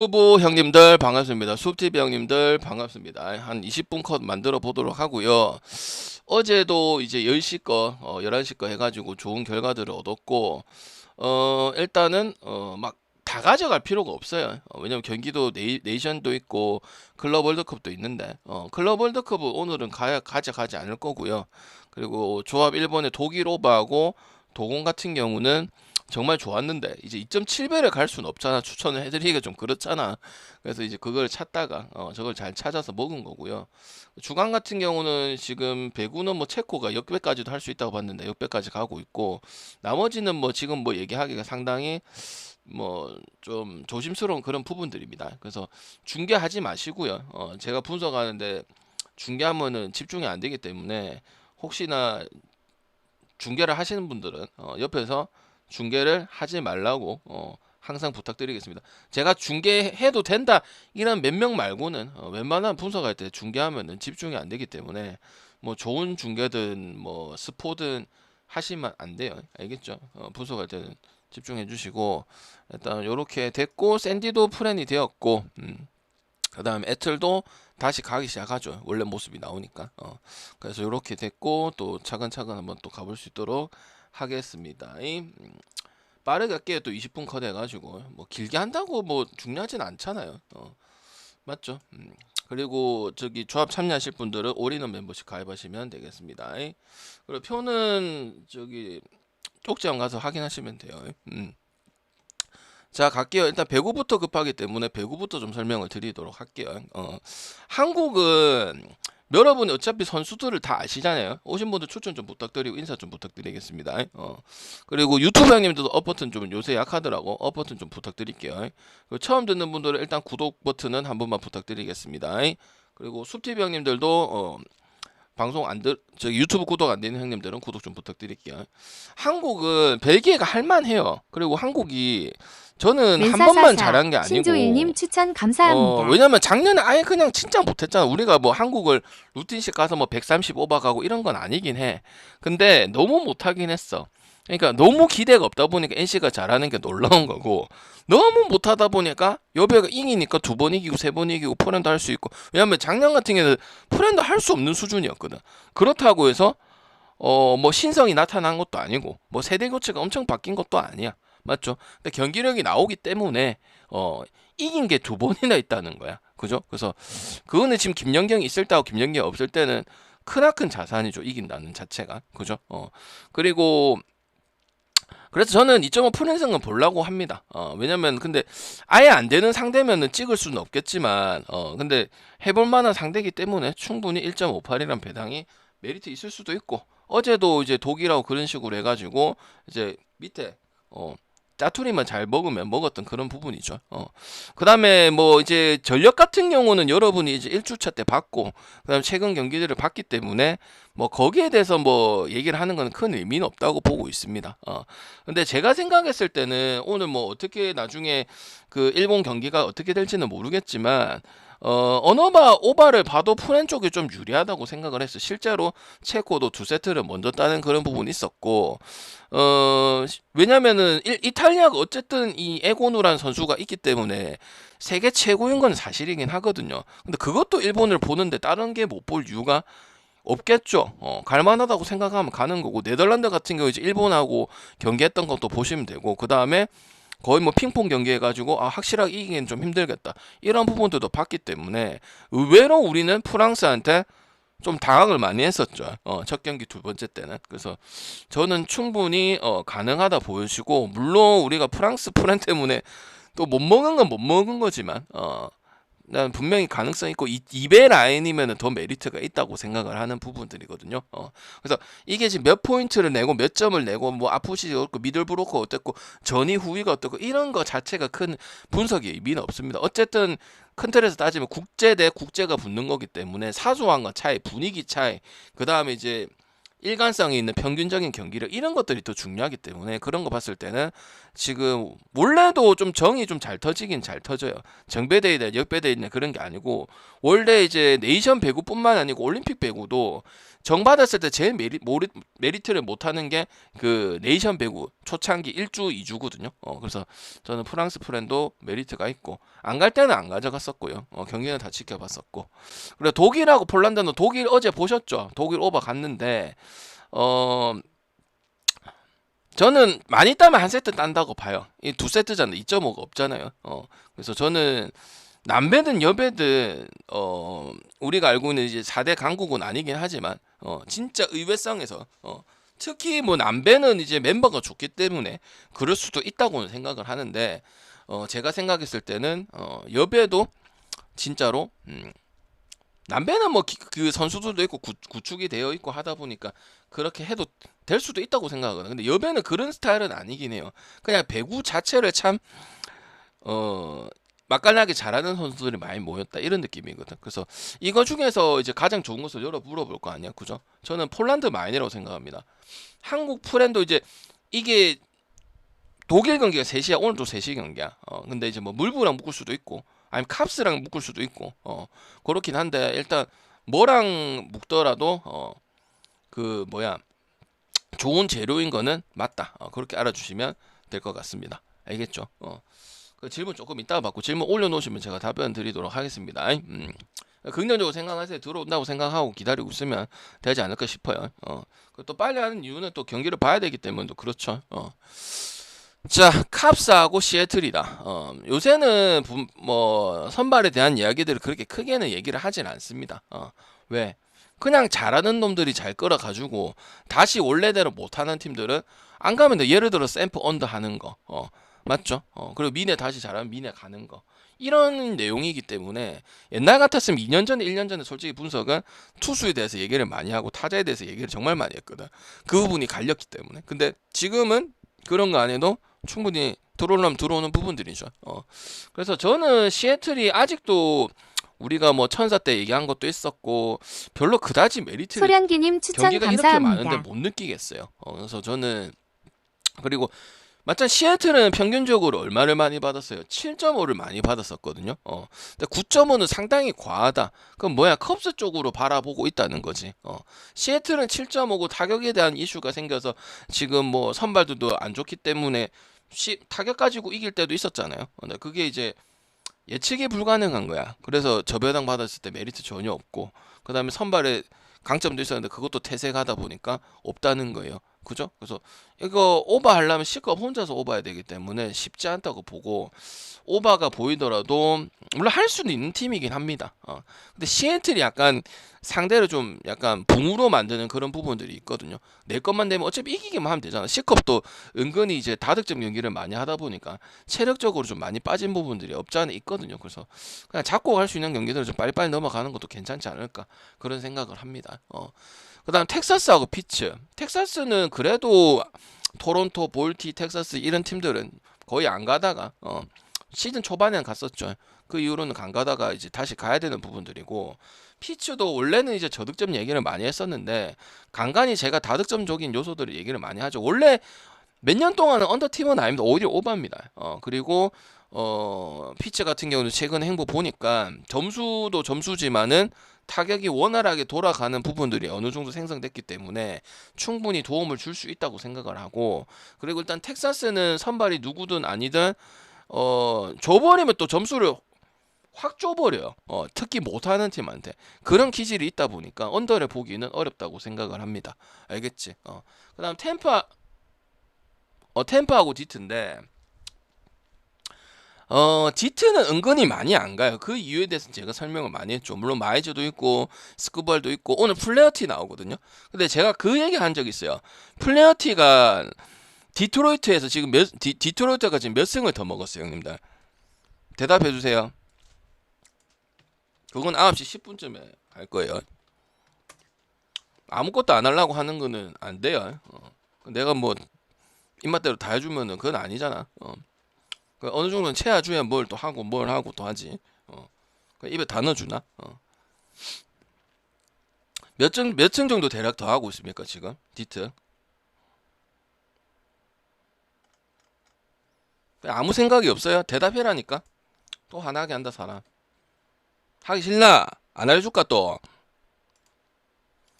후보 형님들 반갑습니다. 숲TV 형님들 반갑습니다. 한 20분 컷 만들어 보도록 하고요. 어제도 이제 10시 거, 11시 거 해가지고 좋은 결과들을 얻었고, 일단은, 막 다 가져갈 필요가 없어요. 왜냐면 경기도 네이션도 있고, 클럽 월드컵도 있는데, 클럽 월드컵은 오늘은 가져가지 않을 거고요. 그리고 조합 일본의 독일 오버하고 도공 같은 경우는 정말 좋았는데 이제 2.7배를 갈 수는 없잖아. 추천을 해드리기가 좀 그렇잖아. 그래서 이제 그걸 찾다가 저걸 잘 찾아서 먹은 거고요. 주간 같은 경우는 지금 배구는 뭐 체코가 역배까지도 할 수 있다고 봤는데 역배까지 가고 있고, 나머지는 뭐 지금 뭐 얘기하기가 상당히 뭐 좀 조심스러운 그런 부분들입니다. 그래서 중계하지 마시고요. 제가 분석하는데 중계하면은 집중이 안 되기 때문에 혹시나 중계를 하시는 분들은 옆에서 중계를 하지 말라고 항상 부탁드리겠습니다. 제가 중계해도 된다 이런 몇 명 말고는 웬만한 분석할 때 중계하면은 집중이 안 되기 때문에 뭐 좋은 중계든 뭐 스포든 하시면 안 돼요. 알겠죠? 분석할 때는 집중해 주시고, 일단 요렇게 됐고, 샌디도 프렌이 되었고, 그 다음 애틀도 다시 가기 시작하죠. 원래 모습이 나오니까. 그래서 이렇게 됐고, 또 차근차근 한번 또 가볼 수 있도록 하겠습니다. 빠르게 할게요. 또 20분 컷 해가지고 뭐 길게 한다고 뭐 중요하진 않잖아요. 맞죠? 그리고 저기 조합 참여하실 분들은 올인원 멤버십 가입하시면 되겠습니다. 그리고 표는 저기 쪽지함 가서 확인하시면 돼요. 자, 갈게요. 일단 배구부터 급하기 때문에 배구부터 좀 설명을 드리도록 할게요. 한국은 여러분이 어차피 선수들을 다 아시잖아요. 오신 분들 추천 좀 부탁드리고 인사 좀 부탁드리겠습니다. 그리고 유튜브 형님들도 업 버튼 좀 요새 약하더라고. 업 버튼 좀 부탁드릴게요. 그리고 처음 듣는 분들은 일단 구독 버튼은 한 번만 부탁드리겠습니다. 그리고 숲TV 형님들도 방송 저기 유튜브 구독 안 되는 형님들은 구독 좀 부탁드릴게요. 한국은 벨기에가 할만해요. 그리고 한국이 저는 한 번만 멘사사사 잘한 게 아니고, 신조일님 추천 감사합니다. 왜냐면 작년에 아예 그냥 진짜 못했잖아. 우리가 뭐 한국을 루틴식 가서 뭐 130 오버 가고 이런 건 아니긴 해. 근데 너무 못하긴 했어. 그러니까 너무 기대가 없다 보니까 NC가 잘하는 게 놀라운 거고, 너무 못하다 보니까 여배가 이기니까 두 번 이기고 세 번 이기고 포렌드 할 수 있고. 왜냐면 작년 같은 경우는 포렌드 할 수 없는 수준이었거든. 그렇다고 해서 뭐 신성이 나타난 것도 아니고 뭐 세대 교체가 엄청 바뀐 것도 아니야. 맞죠? 근데 경기력이 나오기 때문에 이긴 게 두 번이나 있다는 거야. 그죠? 그래서 그거는 지금 김연경이 있을 때하고 김연경이 없을 때는 크나큰 자산이죠. 이긴다는 자체가. 그죠? 그리고 그래서 저는 2.5 프랜승은 보려고 합니다. 왜냐면 근데 아예 안 되는 상대면은 찍을 수는 없겠지만 근데 해볼 만한 상대이기 때문에 충분히 1.58이란 배당이 메리트 있을 수도 있고, 어제도 이제 독일하고 그런 식으로 해가지고 이제 밑에 어 짜투리만 잘 먹으면 먹었던 그런 부분이죠. 그다음에 뭐 이제 전력 같은 경우는 여러분이 이제 1주차 때 봤고, 그다음 최근 경기들을 봤기 때문에 뭐 거기에 대해서 뭐 얘기를 하는 건 큰 의미는 없다고 보고 있습니다. 근데 제가 생각했을 때는 오늘 뭐 어떻게 나중에 그 일본 경기가 어떻게 될지는 모르겠지만, 어너바 오바를 봐도 프렌 쪽이 좀 유리하다고 생각을 했어. 실제로 체코도 두 세트를 먼저 따는 그런 부분이 있었고, 왜냐면은 이탈리아가 어쨌든 이 에고누라는 선수가 있기 때문에 세계 최고인 건 사실이긴 하거든요. 근데 그것도 일본을 보는데 다른 게 못 볼 이유가 없겠죠. 갈만하다고 생각하면 가는 거고, 네덜란드 같은 경우 이제 일본하고 경기했던 것도 보시면 되고, 그 다음에 거의 뭐 핑퐁 경기 해가지고 확실하게 이기기는 좀 힘들겠다 이런 부분들도 봤기 때문에 의외로 우리는 프랑스한테 좀 당황을 많이 했었죠. 첫 경기 두 번째 때는. 그래서 저는 충분히 가능하다 보여지고, 물론 우리가 프랑스 프렌 때문에 또 못 먹은 건 못 먹은 거지만 난 분명히 가능성 있고 2배 라인이면 더 메리트가 있다고 생각을 하는 부분들이거든요. 그래서 이게 지금 몇 포인트를 내고 몇 점을 내고 뭐 아프시 어떻고 미들 브로커 어떻고 전위 후위가 어떻고 이런 거 자체가 큰 분석이 의미는 없습니다. 어쨌든 큰 틀에서 따지면 국제 대 국제가 붙는 거기 때문에 사소한 거 차이, 분위기 차이, 그 다음에 이제 일관성이 있는 평균적인 경기력 이런 것들이 더 중요하기 때문에 그런 거 봤을 때는 지금 원래도 좀 정이 좀 잘 터지긴 잘 터져요. 정배대에 대한 역배대에 있는 그런 게 아니고 원래 이제 네이션 배구뿐만 아니고 올림픽 배구도 정 받았을 때 제일 메리트를 못하는 게 그 네이션 배구 초창기 1주 2주거든요. 그래서 저는 프랑스 프렌도 메리트가 있고 안 갈 때는 안 가져갔었고요. 경기는 다 지켜봤었고. 그리고 독일하고 폴란드는 독일 어제 보셨죠? 독일 오버 갔는데 저는 많이 따면 한 세트 딴다고 봐요. 이 두 세트잖아요. 2.5가 없잖아요. 그래서 저는 남배든 여배든 우리가 알고 있는 이제 4대 강국은 아니긴 하지만 진짜 의외성에서 특히 뭐 남배는 이제 멤버가 좋기 때문에 그럴 수도 있다고는 생각을 하는데 제가 생각했을 때는 여배도 진짜로 남배는 뭐 그 선수들도 있고 구축이 되어 있고 하다 보니까 그렇게 해도 될 수도 있다고 생각하거든요. 근데 여배는 그런 스타일은 아니긴 해요. 그냥 배구 자체를 참 맛깔나게 잘하는 선수들이 많이 모였다 이런 느낌이거든. 그래서 이거 중에서 이제 가장 좋은 것을 여러 물어볼 거 아니야, 그죠? 저는 폴란드 마인이라고 생각합니다. 한국 프렌도 이제 이게 독일 경기가 3시야. 오늘도 3시 경기야. 근데 이제 뭐 물부랑 묶을 수도 있고 아니면 캅스랑 묶을 수도 있고 그렇긴 한데 일단 뭐랑 묶더라도 그 뭐야 좋은 재료인 거는 맞다. 그렇게 알아주시면 될 것 같습니다. 알겠죠? 그 질문 조금 이따가 받고 질문 올려놓으시면 제가 답변 드리도록 하겠습니다. 긍정적으로 생각하세요. 들어온다고 생각하고 기다리고 있으면 되지 않을까 싶어요. 또 빨리 하는 이유는 또 경기를 봐야 되기 때문에 또 그렇죠. 자, 캅스하고 시애틀이다. 요새는 뭐 선발에 대한 이야기들을 그렇게 크게는 얘기를 하진 않습니다. 왜? 그냥 잘하는 놈들이 잘 끌어가지고 다시 원래대로 못하는 팀들은 안 가면 돼. 예를 들어 샘프 언더 하는 거, 맞죠? 그리고 미네 다시 잘하면 미네 가는 거. 이런 내용이기 때문에 옛날 같았으면 2년 전에 1년 전에 솔직히 분석은 투수에 대해서 얘기를 많이 하고 타자에 대해서 얘기를 정말 많이 했거든. 그 부분이 갈렸기 때문에. 근데 지금은 그런 거 안 해도 충분히 들어오려면 들어오는 부분들이죠. 그래서 저는 시애틀이 아직도 우리가 뭐 천사 때 얘기한 것도 있었고 별로 그다지 메리트를 소량기님 추천 경기가 이렇게 많은데 감사합니다. 못 느끼겠어요. 그래서 저는 그리고 마찬 시애틀은 평균적으로 얼마를 많이 받았어요? 7.5를 많이 받았었거든요. 근데 9.5는 상당히 과하다. 그럼 뭐야? 컵스 쪽으로 바라보고 있다는 거지. 시애틀은 7.5고 타격에 대한 이슈가 생겨서 지금 뭐 선발들도 안 좋기 때문에 타격 가지고 이길 때도 있었잖아요. 근데 그게 이제 예측이 불가능한 거야. 그래서 저배당 받았을 때 메리트 전혀 없고 그 다음에 선발에 강점도 있었는데 그것도 퇴색하다 보니까 없다는 거예요. 그죠? 그래서 이거 오버하려면 C컵 혼자서 오버해야 되기 때문에 쉽지 않다고 보고 오버가 보이더라도 물론 할 수는 있는 팀이긴 합니다. 근데 시애틀이 약간 상대를 좀 약간 붕으로 만드는 그런 부분들이 있거든요. 내 것만 되면 어차피 이기기만 하면 되잖아. C컵도 은근히 이제 다득점 경기를 많이 하다 보니까 체력적으로 좀 많이 빠진 부분들이 없지 않아 있거든요. 그래서 그냥 잡고 갈 수 있는 경기들을 좀 빨리빨리 넘어가는 것도 괜찮지 않을까 그런 생각을 합니다. 그다음 텍사스하고 피츠. 텍사스는 그래도 토론토, 볼티, 텍사스 이런 팀들은 거의 안 가다가 시즌 초반에는 갔었죠. 그 이후로는 안 가다가 이제 다시 가야 되는 부분들이고 피츠도 원래는 이제 저득점 얘기를 많이 했었는데 간간히 제가 다득점적인 요소들을 얘기를 많이 하죠. 원래 몇 년 동안은 언더 팀은 아닙니다. 오히려 오버입니다. 그리고 피츠 같은 경우는 최근 행보 보니까 점수도 점수지만은 타격이 원활하게 돌아가는 부분들이 어느 정도 생성됐기 때문에 충분히 도움을 줄 수 있다고 생각을 하고 그리고 일단 텍사스는 선발이 누구든 아니든 줘버리면 또 점수를 확 줘버려요. 특히 못하는 팀한테 그런 기질이 있다 보니까 언더를 보기는 어렵다고 생각을 합니다. 알겠지? 그다음 템파하고 디트인데 디트는 은근히 많이 안 가요. 그 이유에 대해서 제가 설명을 많이 했죠. 물론 마이즈도 있고 스쿠발도 있고 오늘 플레어티 나오거든요. 근데 제가 그 얘기 한 적 있어요. 플레어티가 디트로이트에서 지금 디트로이트가 지금 몇 승을 더 먹었어요, 형님들? 대답해 주세요. 그건 9시 10분쯤에 갈 거예요. 아무것도 안 하려고 하는 거는 안 돼요. 내가 뭐 입맛대로 다 해주면은 그건 아니잖아. 어느 정도는 채워줘야 뭘 또 하고 뭘 하고 또 하지. 입에 다 넣어주나? 몇 층 정도 대략 더 하고 있습니까 지금 디트? 아무 생각이 없어요. 대답해라니까. 또 화나게 한다 사람. 하기 싫나? 안 알려줄까 또?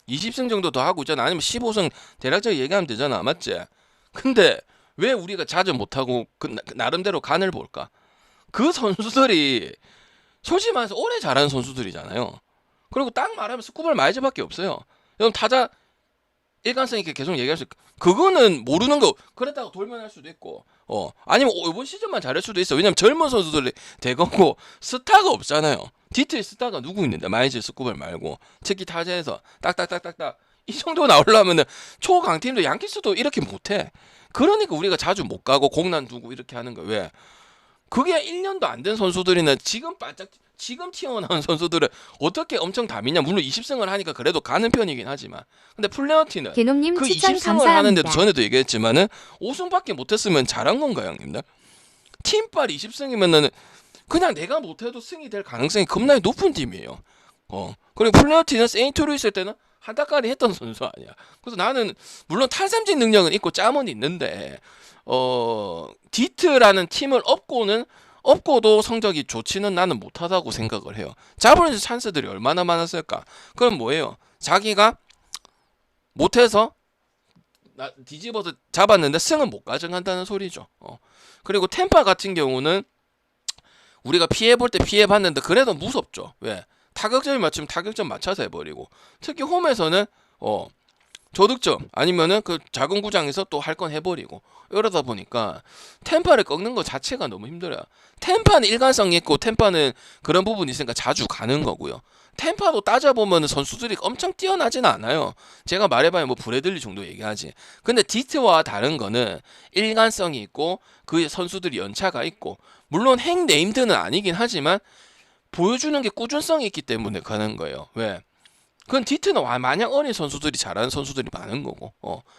20승 정도 더 하고 있잖아. 아니면 15승 대략적으로 얘기하면 되잖아. 맞지? 근데 왜 우리가 자주 못하고 나름대로 간을 볼까? 그 선수들이 솔직히 말해서 오래 잘하는 선수들이잖아요. 그리고 딱 말하면 스쿠버를 마이즈밖에 없어요. 여러분 타자 일관성 있게 계속 얘기할 수 있고 그거는 모르는 거 그랬다고 돌면할 수도 있고 아니면 이번 시즌만 잘할 수도 있어. 왜냐면 젊은 선수들이 대거고 스타가 없잖아요. 디트의 스타가 누구 있는데 마이즈 스쿠버 말고 특히 타자에서 딱딱딱딱딱 이 정도 나오려면은 초강팀도 양키스도 이렇게 못해. 그러니까 우리가 자주 못 가고 공난 두고 이렇게 하는 거 왜? 그게 1년도 안 된 선수들이나 지금 튀어나온 선수들은 어떻게 엄청 다 믿냐. 물론 20승을 하니까 그래도 가는 편이긴 하지만 근데 플레어티는 개놈님 그 추천 20승을 감사합니다. 하는데도 전에도 얘기했지만은 5승밖에 못했으면 잘한 건가요 형님들? 팀빨 20승이면은 그냥 내가 못해도 승이 될 가능성이 겁나게 높은 팀이에요. 그리고 플레어티는 세인트로 있을 때는 한타까리 했던 선수 아니야. 그래서 나는 물론 탈삼진 능력은 있고 짬은 있는데 디트라는 팀을 업고도 성적이 좋지는 나는 못하다고 생각을 해요. 잡을 찬스들이 얼마나 많았을까? 그럼 뭐예요? 자기가 못해서 뒤집어서 잡았는데 승은 못 가져간다는 소리죠. 그리고 템파 같은 경우는 우리가 피해볼 때 피해봤는데 그래도 무섭죠. 왜? 타격점이 맞추면 타격점 맞춰서 해버리고 특히 홈에서는 저득점 아니면은 그 작은 구장에서 또 할 건 해버리고 이러다 보니까 템파를 꺾는 것 자체가 너무 힘들어요. 템파는 일관성이 있고 템파는 그런 부분이 있으니까 자주 가는 거고요. 템파도 따져보면 선수들이 엄청 뛰어나진 않아요. 제가 말해봐야 뭐 브래들리 정도 얘기하지. 근데 디트와 다른 거는 일관성이 있고 그 선수들이 연차가 있고 물론 핵 네임드는 아니긴 하지만 보여주는 게 꾸준성이 있기 때문에 가는 거예요. 왜? 그건 디트는 마냥 어린 선수들이 잘하는 선수들이 많은 거고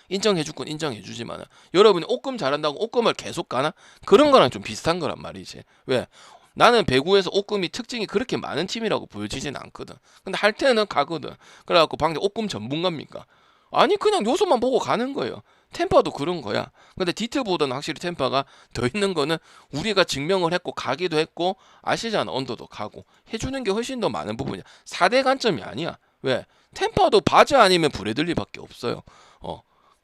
인정해줄 건 인정해주지만 여러분이 옷금 잘한다고 옷금을 계속 가나? 그런 거랑 좀 비슷한 거란 말이지. 왜? 나는 배구에서 옷금이 특징이 그렇게 많은 팀이라고 보여지진 않거든. 근데 할 때는 가거든. 그래갖고 방금 옷금 전문가입니까? 아니 그냥 요소만 보고 가는 거예요. 템파도 그런 거야. 근데 디트보다는 확실히 템파가 더 있는 거는 우리가 증명을 했고 가기도 했고 아시잖아. 언더도 가고 해주는 게 훨씬 더 많은 부분이야. 4대 관점이 아니야. 왜? 템파도 바즈 아니면 브래들리밖에 없어요.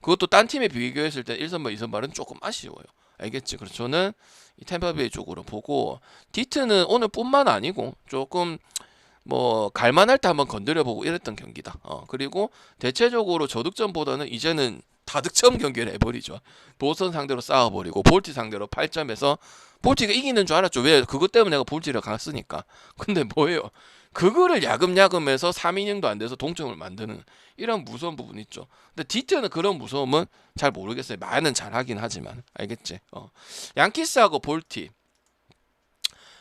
그것도 딴 팀에 비교했을 때 1선발, 2선발은 조금 아쉬워요. 알겠지? 그래서 저는 이 템파베이 쪽으로 보고 디트는 오늘뿐만 아니고 조금 뭐 갈만할 때 한번 건드려보고 이랬던 경기다. 그리고 대체적으로 저득점보다는 이제는 다득점 경기를 해버리죠. 보스턴 상대로 싸워버리고 볼티 상대로 8점에서 볼티가 이기는 줄 알았죠. 왜? 그것 때문에 내가 볼티를 갔으니까. 근데 뭐예요? 그거를 야금야금해서 3이닝도 안 돼서 동점을 만드는 이런 무서운 부분이 있죠. 근데 디트는 그런 무서움은 잘 모르겠어요. 말은 잘하긴 하지만 알겠지? 양키스하고 볼티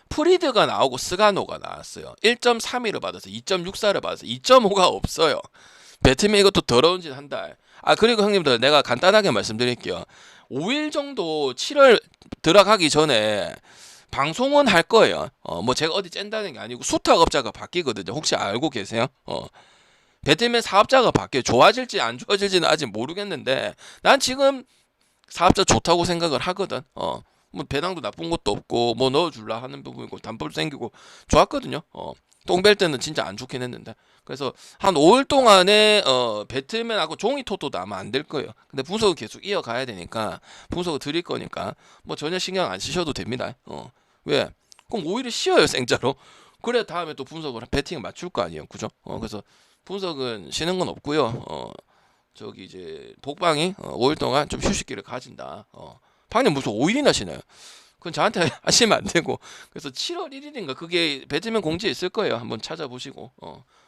프리드가 나오고 스가노가 나왔어요. 1.31을 받아서 2.64를 받아서 2.5가 없어요. 배트맨 이것도 더러운 짓 한다. 그리고 형님들 내가 간단하게 말씀드릴게요. 5일 정도 7월 들어가기 전에 방송은 할 거예요. 뭐 제가 어디 짠다는 게 아니고 수탁업자가 바뀌거든요. 혹시 알고 계세요? 배트맨 사업자가 바뀌어요. 좋아질지 안 좋아질지는 아직 모르겠는데 난 지금 사업자 좋다고 생각을 하거든. 뭐 배당도 나쁜 것도 없고 뭐 넣어줄라 하는 부분이고 담보도 생기고 좋았거든요. 똥벨 때는 진짜 안 좋긴 했는데 그래서 한 5일 동안에 배트맨하고 종이 토토도 아마 안 될 거예요. 근데 분석을 계속 이어가야 되니까 분석을 드릴 거니까 뭐 전혀 신경 안 쓰셔도 됩니다. 왜? 그럼 5일을 쉬어요 생자로. 그래 다음에 또 분석을 배팅을 맞출 거 아니에요, 그죠? 그래서 분석은 쉬는 건 없고요. 저기 이제 독방이 5일 동안 좀 휴식기를 가진다. 방금 무슨 5일이나 쉬나요? 그건 저한테 하시면 안 되고 그래서 7월 1일인가 그게 배트맨 공지에 있을 거예요. 한번 찾아보시고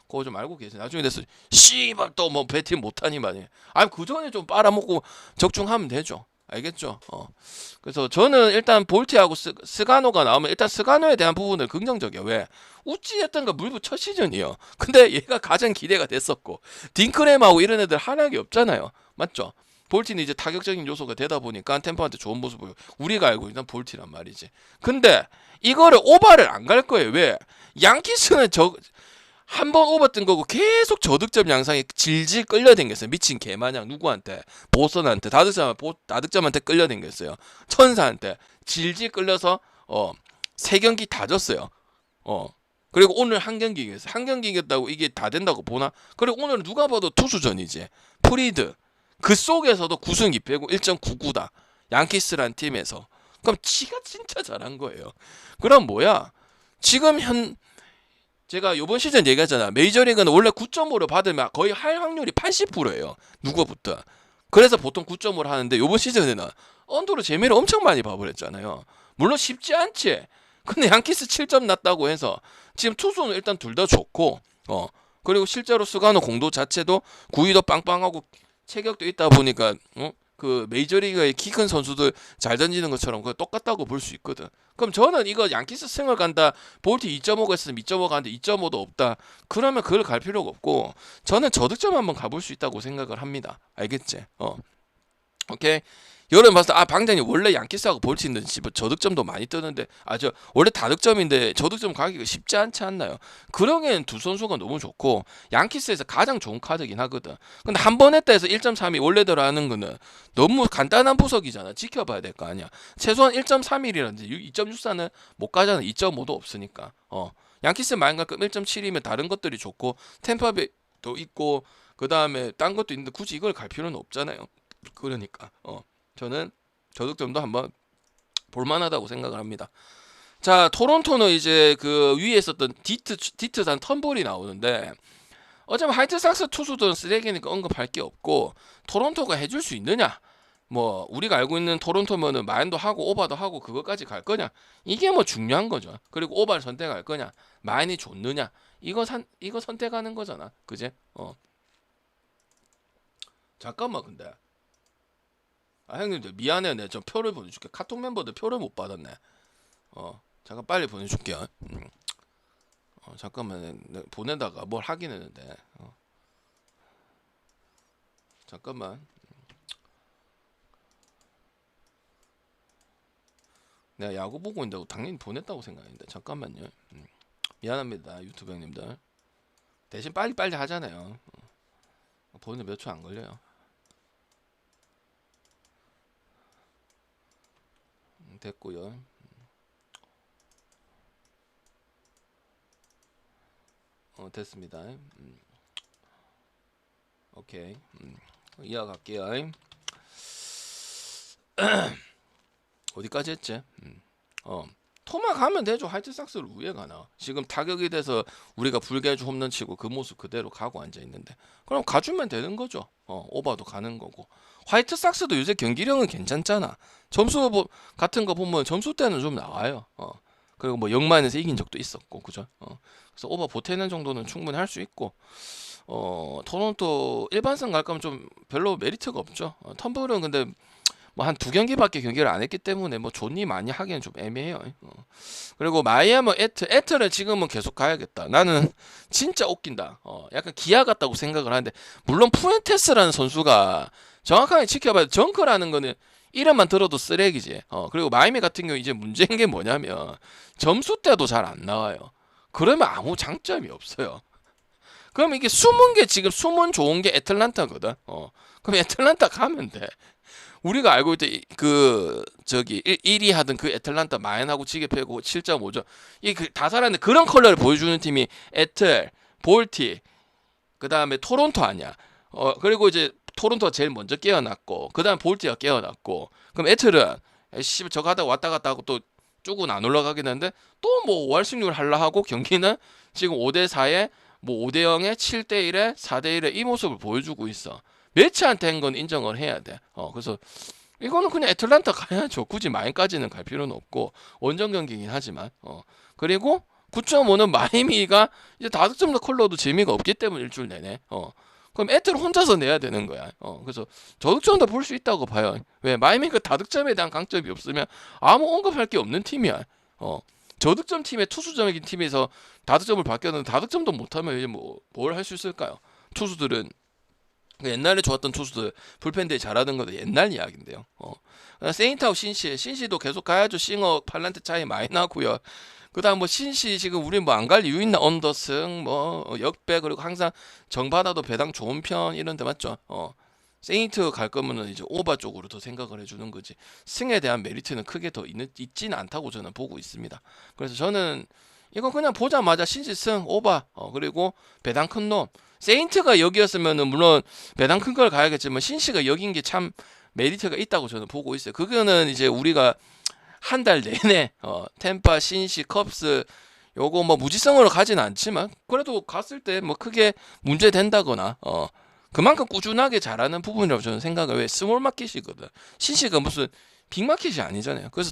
그거 좀 알고 계세요. 나중에 돼서 씨발 또 뭐 배팅 못하니만이 그 전에 좀 빨아먹고 적중하면 되죠. 알겠죠? 그래서 저는 일단 볼티하고 스가노가 나오면 일단 스가노에 대한 부분을 긍정적이에요. 왜? 우찌했던가 물부 첫 시즌이요. 근데 얘가 가장 기대가 됐었고 딩크램하고 이런 애들 하나가 없잖아요. 맞죠? 볼티는 이제 타격적인 요소가 되다 보니까 템퍼한테 좋은 모습을 우리가 알고 있는 볼티란 말이지. 근데 이거를 오바를 안 갈 거예요. 왜? 양키스는 한 번 오버 뜬 거고 계속 저득점 양상이 질질 끌려댕겼어요. 미친 개마냥 누구한테? 보선한테, 다득점한테 끌려댕겼어요. 천사한테 질질 끌려서 세 경기 다 졌어요. 그리고 오늘 한 경기 이겼어요. 한 경기 이겼다고 이게 다 된다고 보나? 그리고 오늘 누가 봐도 투수전이지. 프리드 그 속에서도 9승 2패고 1.99다. 양키스란 팀에서. 그럼 지가 진짜 잘한 거예요. 그럼 뭐야? 지금 제가 요번 시즌 얘기했잖아. 메이저리그는 원래 9.5를 받으면 거의 할 확률이 80%예요. 누구부터. 그래서 보통 9.5를 하는데 요번 시즌에는 언더로 재미를 엄청 많이 봐버렸잖아요. 물론 쉽지 않지. 근데 양키스 7점 났다고 해서 지금 투수는 일단 둘 다 좋고 그리고 실제로 스가노 공도 자체도 구위도 빵빵하고 체격도 있다 보니까 그 메이저리그의 키 큰 선수들 잘 던지는 것처럼 그거 똑같다고 볼 수 있거든. 그럼 저는 이거 양키스 승을 간다. 볼트 2.5가 있으면 2.5 가는데 2.5도 없다. 그러면 그걸 갈 필요가 없고 저는 저득점 한번 가볼 수 있다고 생각을 합니다. 알겠지? 오케이. 여러분 봤을 때 방장님 원래 양키스하고 볼트인데 저득점도 많이 뜨는데 저 원래 다득점인데 저득점 가기가 쉽지 않지 않나요? 그러기엔 두 선수가 너무 좋고 양키스에서 가장 좋은 카드긴 하거든. 근데 한 번 했다 해서 1.3이 원래대로 하는 거는 너무 간단한 부석이잖아. 지켜봐야 될 거 아니야. 최소한 1.31이라든지 2.64는 못 가잖아. 2.5도 없으니까. 양키스 마인가급 1.7이면 다른 것들이 좋고 템파베도 있고 그 다음에 딴 것도 있는데 굳이 이걸 갈 필요는 없잖아요. 그러니까 저는 저득점도 한번 볼만하다고 생각을 합니다. 자, 토론토는 이제 그 위에 있었던 디트산 턴볼이 나오는데 어차피 화이트삭스 투수들은 쓰레기니까 언급할 게 없고 토론토가 해줄 수 있느냐? 뭐 우리가 알고 있는 토론토면은 마인도 하고 오바도 하고 그것까지 갈 거냐? 이게 뭐 중요한 거죠. 그리고 오바를 선택할 거냐? 마인이 좋느냐? 이거 선택하는 거잖아. 그제? 잠깐만 근데. 형님들 미안해요. 내가 좀 표를 보내줄게. 카톡 멤버들 표를 못 받았네. 잠깐 빨리 보내줄게요. 잠깐만 내가 보내다가 뭘 하긴 했는데. 잠깐만. 내가 야구 보고 있는다고 당연히 보냈다고 생각했는데 잠깐만요. 미안합니다 유튜브 형님들. 대신 빨리 하잖아요. 보는 몇 초 안 걸려요. 됐고요. 됐습니다. 오케이. 이어갈게요. 어디까지 했지? 토마 가면 되죠. 화이트삭스를 위에 가나. 지금 타격이 돼서 우리가 불개주 홈런 치고 그 모습 그대로 가고 앉아 있는데 그럼 가주면 되는 거죠. 오버도 가는 거고. 화이트삭스도 요새 경기력은 괜찮잖아. 점수 같은 거 보면 점수 때는 좀 나와요. 그리고 뭐 0만에서 이긴 적도 있었고, 그죠? 그래서 오버 보태는 정도는 충분히 할 수 있고, 토론토 일반승 갈 거면 좀 별로 메리트가 없죠. 텀블은 근데 뭐 한 두 경기밖에 경기를 안 했기 때문에 뭐 존이 많이 하기엔 좀 애매해요. 그리고 마이애미 애틀은 지금은 계속 가야겠다. 나는 진짜 웃긴다. 약간 기아 같다고 생각을 하는데 물론 푸엔테스라는 선수가 정확하게 지켜봐야 정크라는 거는 이름만 들어도 쓰레기지. 그리고 마이애미 같은 경우 이제 문제인 게 뭐냐면 점수 때도 잘 안 나와요. 그러면 아무 장점이 없어요. 그럼 이게 숨은 좋은 게 애틀란타거든. 그럼 애틀란타 가면 돼. 우리가 알고 있던 그 1위 하던 그 애틀란타 마인하고 지게 패고 7.5점. 다 살았는데 그런 컬러를 보여주는 팀이 애틀, 볼티, 그 다음에 토론토 아니야. 그리고 이제 토론토가 제일 먼저 깨어났고, 그 다음 볼티가 깨어났고, 그럼 애틀은 저거 하다가 왔다 갔다 하고 또 쭉은 안 올라가긴 했는데 또 뭐 5할 승률 하려 하고 경기는 지금 5대4에 뭐 5대0에 7대1에 4대1에 이 모습을 보여주고 있어. 매치한테 한 건 인정을 해야 돼. 그래서 이거는 그냥 애틀란타 가야죠. 굳이 마인까지는 갈 필요는 없고 원정 경기이긴 하지만 그리고 9.5는 마이미가 이제 다득점도 컬러도 재미가 없기 때문에 일주일 내내 그럼 애틀 혼자서 내야 되는 거야. 그래서 저득점도 볼 수 있다고 봐요. 왜 마이미가 다득점에 대한 강점이 없으면 아무 언급할 게 없는 팀이야. 저득점 팀의 투수적인 팀에서 다득점을 바뀌었는데 다득점도 못하면 이제 뭐 뭘 할 수 있을까요? 투수들은 옛날에 좋았던 투수들 불펜들이 잘하는 것도 옛날 이야기인데요. 세인트하고 신시도 계속 가야죠. 싱어 팔란트 차이 많이 나고요. 그다음 뭐 신시 지금 우리 뭐 안 갈 이유 있나? 언더승 뭐 역배 그리고 항상 정받아도 배당 좋은 편 이런데 맞죠? 세인트 갈 거면은 이제 오바 쪽으로 더 생각을 해주는 거지. 승에 대한 메리트는 크게 더 있지는 않다고 저는 보고 있습니다. 그래서 저는 이거 그냥 보자마자 신시 승 오바 그리고 배당 큰 놈. 세인트가 여기였으면은 물론 배당 큰 걸 가야겠지만 신시가 여긴 게 참 메리트가 있다고 저는 보고 있어요. 그거는 이제 우리가 한 달 내내 템파, 신시, 컵스 요거 뭐 무지성으로 가진 않지만 그래도 갔을 때 뭐 크게 문제 된다거나 그만큼 꾸준하게 잘하는 부분이라고 저는 생각을 왜 스몰 마켓이거든. 신시가 무슨 빅마켓이 아니잖아요. 그래서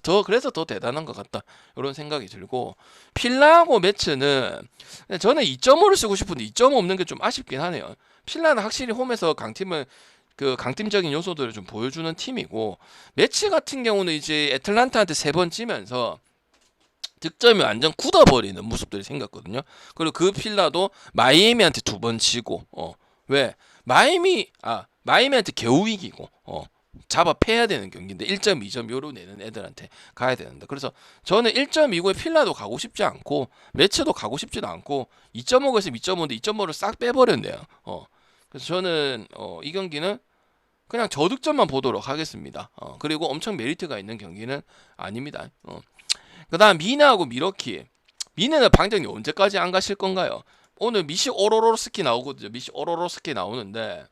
더 대단한 것 같다. 이런 생각이 들고 필라하고 매츠는 저는 2.5를 쓰고 싶은데 2.5 없는 게 좀 아쉽긴 하네요. 필라는 확실히 홈에서 강팀을 그 강팀적인 요소들을 좀 보여주는 팀이고 매치 같은 경우는 이제 애틀란타한테 3번 지면서 득점이 완전 굳어버리는 모습들이 생겼거든요. 그리고 그 필라도 마이애미한테 2번 지고 왜 마이애미한테 겨우 이기고 잡아 패야 되는 경기인데 1.2점 요로 내는 애들한테 가야 되는데 그래서 저는 1.29에 필라도 가고 싶지 않고 매치도 가고 싶지도 않고 2.5가 있으면 2.5인데 2.5를 싹 빼버렸네요. 그래서 저는 이 경기는 그냥 저득점만 보도록 하겠습니다. 그리고 엄청 메리트가 있는 경기는 아닙니다. 그 다음 미나하고 미러키. 미네는 방정이 언제까지 안 가실 건가요? 오늘 미시 오로로스키 나오거든요. 미시 오로로스키 나오는데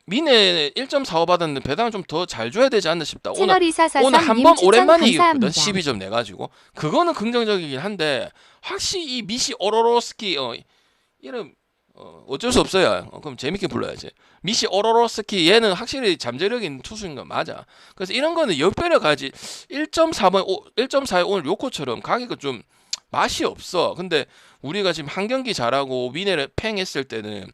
미네 1.45 받았는데 배당을 좀 더 잘 줘야 되지 않나 싶다. 오늘 한 번 오랜만에 이겼거든. 12점 내가지고 그거는 긍정적이긴 한데 확실히 이 미시 오로로스키 이름 어쩔 수 없어요. 그럼 재밌게 불러야지. 미시 오로로스키 얘는 확실히 잠재력 있는 투수인 건 맞아. 그래서 이런 거는 역배를 가지 1.4번 1.4에 오늘 요코처럼 가기가 좀 맛이 없어. 근데 우리가 지금 한 경기 잘하고 미네를 팽했을 때는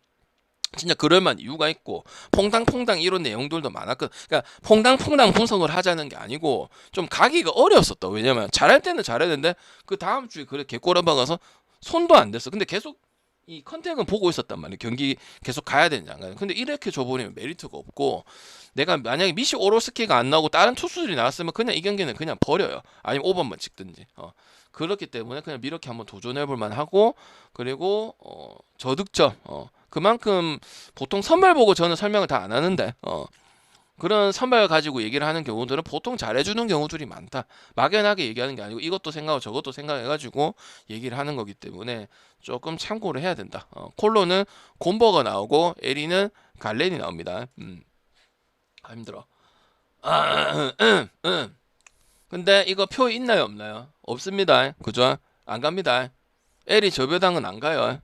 진짜 그럴만 이유가 있고 퐁당퐁당 이런 내용들도 많았거든. 그러니까 퐁당퐁당 분석을 하자는 게 아니고 좀 가기가 어려웠었다. 왜냐면 잘할 때는 잘했는데 그 다음 주에 그래 개꼬라박아서 손도 안 댔어. 근데 계속 이 컨택은 보고 있었단 말이야. 경기 계속 가야 되는지 안 가야 되는지. 근데 이렇게 줘버리면 메리트가 없고 내가 만약에 미시 오로스키가 안 나오고 다른 투수들이 나왔으면 그냥 이 경기는 그냥 버려요. 아니면 5번만 찍든지. 그렇기 때문에 그냥 이렇게 한번 도전해볼 만하고 그리고 저득점 그만큼 보통 선발 보고 저는 설명을 다 안 하는데 그런 선발 가지고 얘기를 하는 경우들은 보통 잘해주는 경우들이 많다. 막연하게 얘기하는 게 아니고 이것도 생각하고 저것도 생각해가지고 얘기를 하는 거기 때문에 조금 참고를 해야 된다. 콜로는 곰버가 나오고 에리는 갈렌이 나옵니다. 힘들어. 근데 이거 표 있나요 없나요? 없습니다. 그죠? 안 갑니다. 에리 저 배당은 안 가요.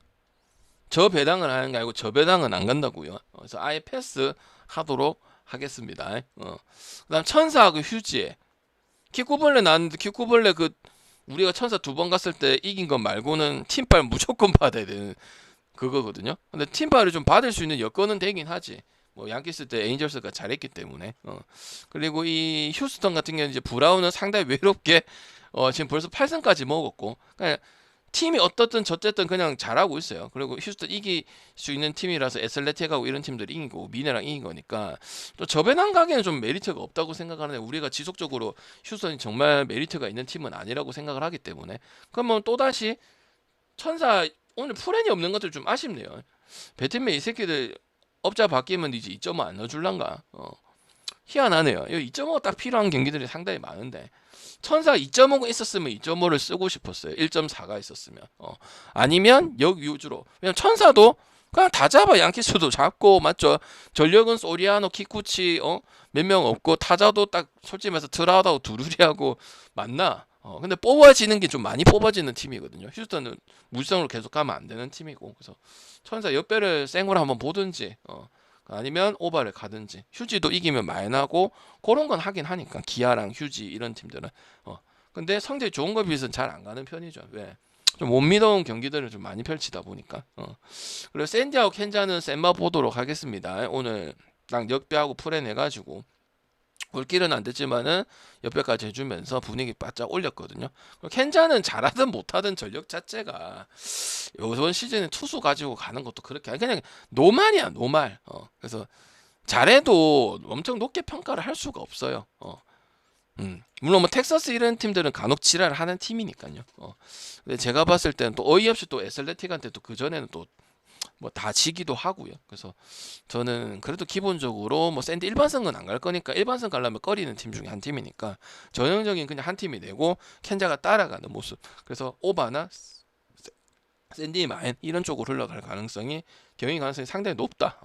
저 배당을 하는 게 아니고 저 배당은 안 간다고요. 그래서 아예 패스 하도록 하겠습니다. 그다음 천사하고 휴지. 킥구벌레 나왔는데 킥구벌레 우리가 천사 2번 갔을 때 이긴 것 말고는 팀빨 무조건 받아야 되는 그거거든요. 근데 팀빨을 좀 받을 수 있는 여건은 되긴 하지. 뭐 양키스 때 에인절스가 잘했기 때문에. 그리고 이 휴스턴 같은 경우는 이제 브라운은 상당히 외롭게 지금 벌써 8승까지 먹었고. 그러니까 팀이 어떻든 저쨌든 그냥 잘하고 있어요. 그리고 휴스턴 이길 수 있는 팀이라서 애슬레틱하고 이런 팀들이 이기고 미네랑 이긴 거니까 또 저배당 가기에는 좀 메리트가 없다고 생각하는데 우리가 지속적으로 휴스턴이 정말 메리트가 있는 팀은 아니라고 생각을 하기 때문에 그러면 또다시 천사 오늘 프렌이 없는 것들 좀 아쉽네요. 배트맨 이 새끼들 업자 바뀌면 이제 2.5 안 넣어줄란가? 희한하네요. 2.5가 딱 필요한 경기들이 상당히 많은데 천사 2.5가 있었으면 2.5를 쓰고 싶었어요. 1.4가 있었으면. 아니면 여기 위주로. 왜냐면 천사도 그냥 다 잡아. 양키스도 잡고 맞죠? 전력은 소리아노, 키쿠치 몇 명 없고 타자도 딱 솔직히 말해서 트라우드하고 두루리하고 맞나? 근데 뽑아지는 게 좀 많이 뽑아지는 팀이거든요. 휴스턴은 무지성으로 계속 가면 안 되는 팀이고 그래서 천사 역배를 생으로 한번 보든지 아니면 오바를 가든지 휴지도 이기면 마이너고 그런 건 하긴 하니까 기아랑 휴지 이런 팀들은 근데 성적이 좋은 거 비해서는 잘 안 가는 편이죠. 왜? 좀 못 믿어온 경기들을 좀 많이 펼치다 보니까 그리고 샌디하고 켄자는 샌마 보도록 하겠습니다. 오늘 딱 역배하고 프렌 해가지고 굴길은 안 됐지만은 옆에까지 해주면서 분위기 바짝 올렸거든요. 켄자는 잘하든 못하든 전력 자체가 이번 시즌에 투수 가지고 가는 것도 그렇게 아니 그냥 노말이야 노말. 그래서 잘해도 엄청 높게 평가를 할 수가 없어요. 물론 뭐 텍사스 이런 팀들은 간혹 지랄을 하는 팀이니까요. 근데 제가 봤을 때는 또 어이없이 또 애슬레틱한테 또 그 전에는 또 뭐 다 지기도 하고요. 그래서 저는 그래도 기본적으로 뭐 샌디 일반선은 안 갈 거니까 일반선 가려면 꺼리는 팀 중에 한 팀이니까 전형적인 그냥 한 팀이 되고 켄자가 따라가는 모습. 그래서 오바나 샌디 마인 이런 쪽으로 흘러갈 가능성이 경기 가능성이 상당히 높다.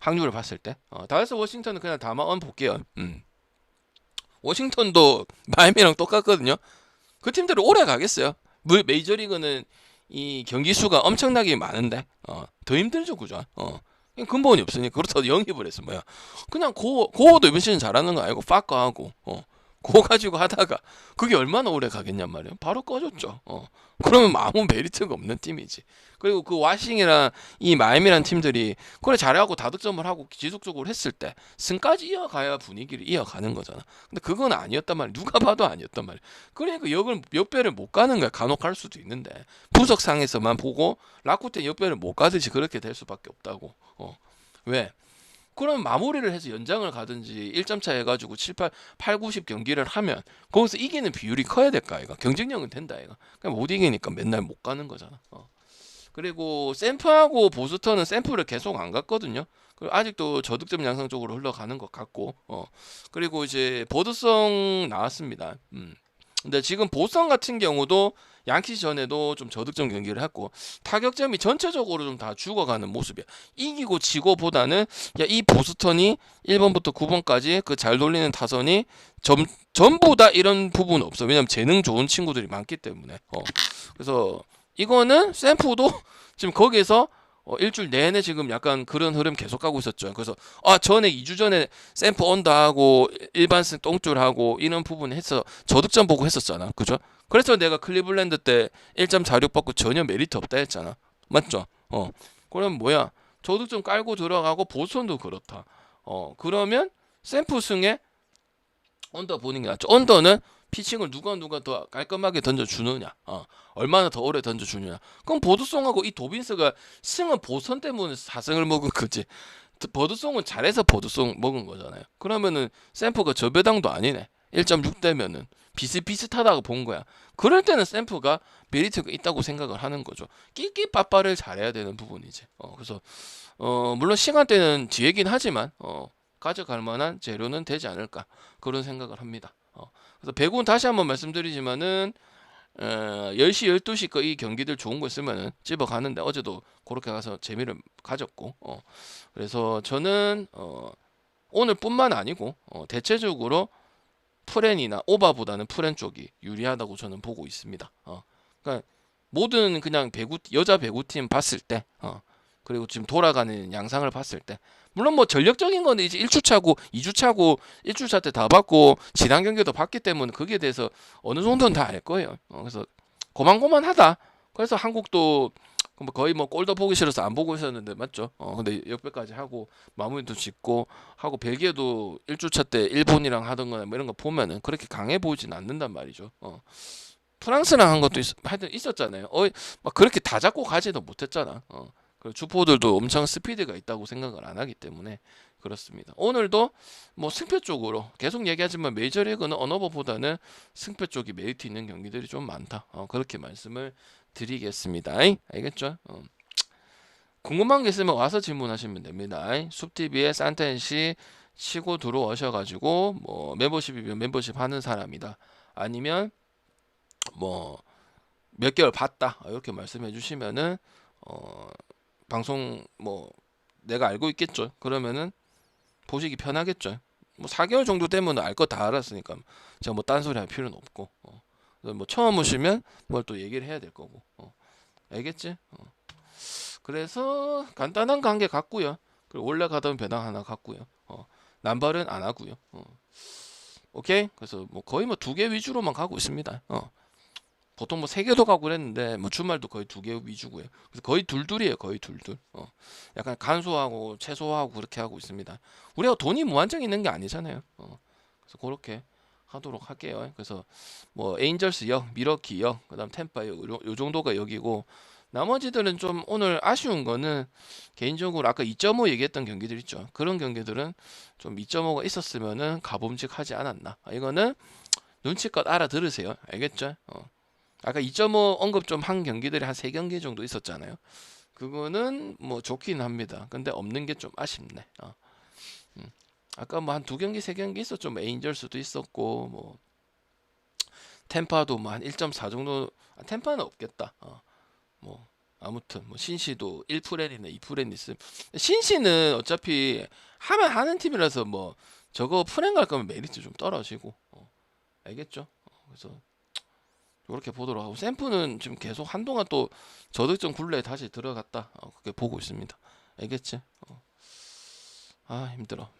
확률을 봤을 때. 다이스 워싱턴은 그냥 다만 볼게요. 워싱턴도 마이애미랑 똑같거든요. 그 팀들은 오래 가겠어요. 메이저리그는 이 경기 수가 엄청나게 많은데 더 힘들죠, 그죠? 그냥 근본이 없으니까 그렇다고 영입을 했어 뭐야. 그냥 고어도 이번 시즌 잘하는 거 알고 파커하고 그거 가지고 하다가 그게 얼마나 오래 가겠냔 말이에요. 바로 꺼졌죠. 그러면 아무 메리트가 없는 팀이지. 그리고 그 와싱이랑 이 마이애미란 팀들이 그래 잘하고 다득점을 하고 지속적으로 했을 때 승까지 이어가야 분위기를 이어가는 거잖아. 근데 그건 아니었단 말이야. 누가 봐도 아니었단 말이야. 그러니까 몇 배를 못 가는 거야. 간혹 갈 수도 있는데 분석상에서만 보고 라쿠텐 몇 배를 못 가듯이 그렇게 될 수밖에 없다고. 왜? 그럼 마무리를 해서 연장을 가든지 1점 차 해가지고 8, 90 경기를 하면 거기서 이기는 비율이 커야 될까 이거. 경쟁력은 된다 이거. 그냥 못 이기니까 맨날 못 가는 거잖아. 그리고 샘프하고 보스턴은 샘프를 계속 안 갔거든요. 그리고 아직도 저득점 양상 쪽으로 흘러가는 것 같고 그리고 이제 보드성 나왔습니다. 근데 지금 보스턴 같은 경우도 양키스 전에도 좀 저득점 경기를 했고 타격점이 전체적으로 좀 다 죽어가는 모습이야. 이기고 지고보다는 이 보스턴이 1번부터 9번까지 그 잘 돌리는 타선이 전부 다 이런 부분은 없어. 왜냐면 재능 좋은 친구들이 많기 때문에. 그래서 이거는 샘프도 지금 거기에서 일주일 내내 지금 약간 그런 흐름 계속 가고 있었죠. 그래서 전에 2주 전에 샘프 언더하고 일반승 똥줄하고 이런 부분 해서 저득점 보고 했었잖아. 그죠? 그래서 내가 클리블랜드 때 1.46 받고 전혀 메리트 없다 했잖아. 맞죠? 그럼 뭐야? 저득점 깔고 들어가고 보스턴도 그렇다. 그러면 샘프 승에 언더 보는 게 낫죠. 언더는 피칭을 누가 더 깔끔하게 던져주느냐, 얼마나 더 오래 던져주느냐. 그럼 보드송하고 이 도빈스가 승은 보선 때문에 4승을 먹은 거지. 버드송은 잘해서 버드송 먹은 거잖아요. 그러면은 샘프가 저배당도 아니네. 1.6 되면은 비슷비슷하다고 본 거야. 그럴 때는 샘프가 메리트가 있다고 생각을 하는 거죠. 끼끼빠빠를 잘해야 되는 부분이지. 그래서 물론 시간대는 뒤에긴 하지만 가져갈 만한 재료는 되지 않을까 그런 생각을 합니다. 그래서 배구는 다시 한번 말씀드리지만은 10시 12시 거 이 경기들 좋은 거 있으면은 집어가는데 어제도 그렇게 가서 재미를 가졌고 그래서 저는 오늘뿐만 아니고 대체적으로 프렌이나 오바보다는 프렌 쪽이 유리하다고 저는 보고 있습니다. 그러니까 모든 그냥 여자 배구팀 봤을 때 그리고 지금 돌아가는 양상을 봤을 때 물론 뭐 전력적인 거는 이제 1주차고 2주차고 1주차 때 다 봤고 지난 경기도 봤기 때문에 거기에 대해서 어느 정도는 다 알 거예요. 그래서 고만고만하다. 그래서 한국도 거의 뭐 골도 보기 싫어서 안 보고 있었는데 맞죠? 근데 역배까지 하고 마무리도 짓고 하고 벨기에도 1주차 때 일본이랑 하던 거나 뭐 이런 거 보면은 그렇게 강해 보이진 않는단 말이죠. 프랑스랑 한 것도 하여튼 있었잖아요. 막 그렇게 다 잡고 가지도 못했잖아. 그리고 주포들도 엄청 스피드가 있다고 생각을 안 하기 때문에 그렇습니다. 오늘도 뭐 승패 쪽으로 계속 얘기하지만 메이저리그는 언어버보다는 승패 쪽이 메리트 있는 경기들이 좀 많다. 그렇게 말씀을 드리겠습니다. 알겠죠? 궁금한 게 있으면 와서 질문하시면 됩니다. 숲TV에 산타앤씨 치고 들어오셔가지고 뭐 멤버십이면 멤버십 하는 사람이다. 아니면 뭐 몇 개월 봤다. 이렇게 말씀해 주시면은 방송 뭐 내가 알고 있겠죠. 그러면은 보시기 편하겠죠. 뭐 4개월 정도 되면 알 거 다 알았으니까 제가 뭐 딴소리 할 필요는 없고 뭐 처음 오시면 뭘 또 얘기를 해야 될 거고 알겠지? 그래서 간단한 관계 같고요. 그리고 원래 가던 배당 하나 같고요. 남발은 안 하고요. 오케이? 그래서 뭐 거의 뭐 2개 위주로만 가고 있습니다. 보통 뭐 3개도 가고 그랬는데 뭐 주말도 거의 2개 위주고요. 그래서 거의 둘둘이에요. 거의 둘둘. 약간 간소하고 최소화하고 그렇게 하고 있습니다. 우리가 돈이 무한정 있는 게 아니잖아요. 그래서 그렇게 하도록 할게요. 그래서 뭐 에인절스 역, 미러키 역, 그다음 템파 역 요 정도가 역이고 나머지들은 좀 오늘 아쉬운 거는 개인적으로 아까 2.5 얘기했던 경기들 있죠. 그런 경기들은 좀 2.5가 있었으면은 가봄직하지 않았나. 이거는 눈치껏 알아들으세요. 알겠죠? 아까 2.5 언급 좀 한 경기들이 한 3경기 정도 있었잖아요. 그거는 뭐 좋긴 합니다. 근데 없는 게 좀 아쉽네. 음. 아까 뭐 한 2경기, 3경기 있었죠. 뭐 에인절스도 있었고 뭐 템파도 뭐 한 1.4 정도. 템파는 없겠다. 뭐 아무튼 뭐 신시도 1프렌이나 2프렌 있음. 신시는 어차피 하면 하는 팀이라서 뭐 저거 프렌 갈 거면 메리트 좀 떨어지고 알겠죠? 그래서 이렇게 보도록 하고 샘프는 지금 계속 한동안 또 저득점 굴레에 다시 들어갔다 그렇게 보고 있습니다. 알겠지? 아 힘들어.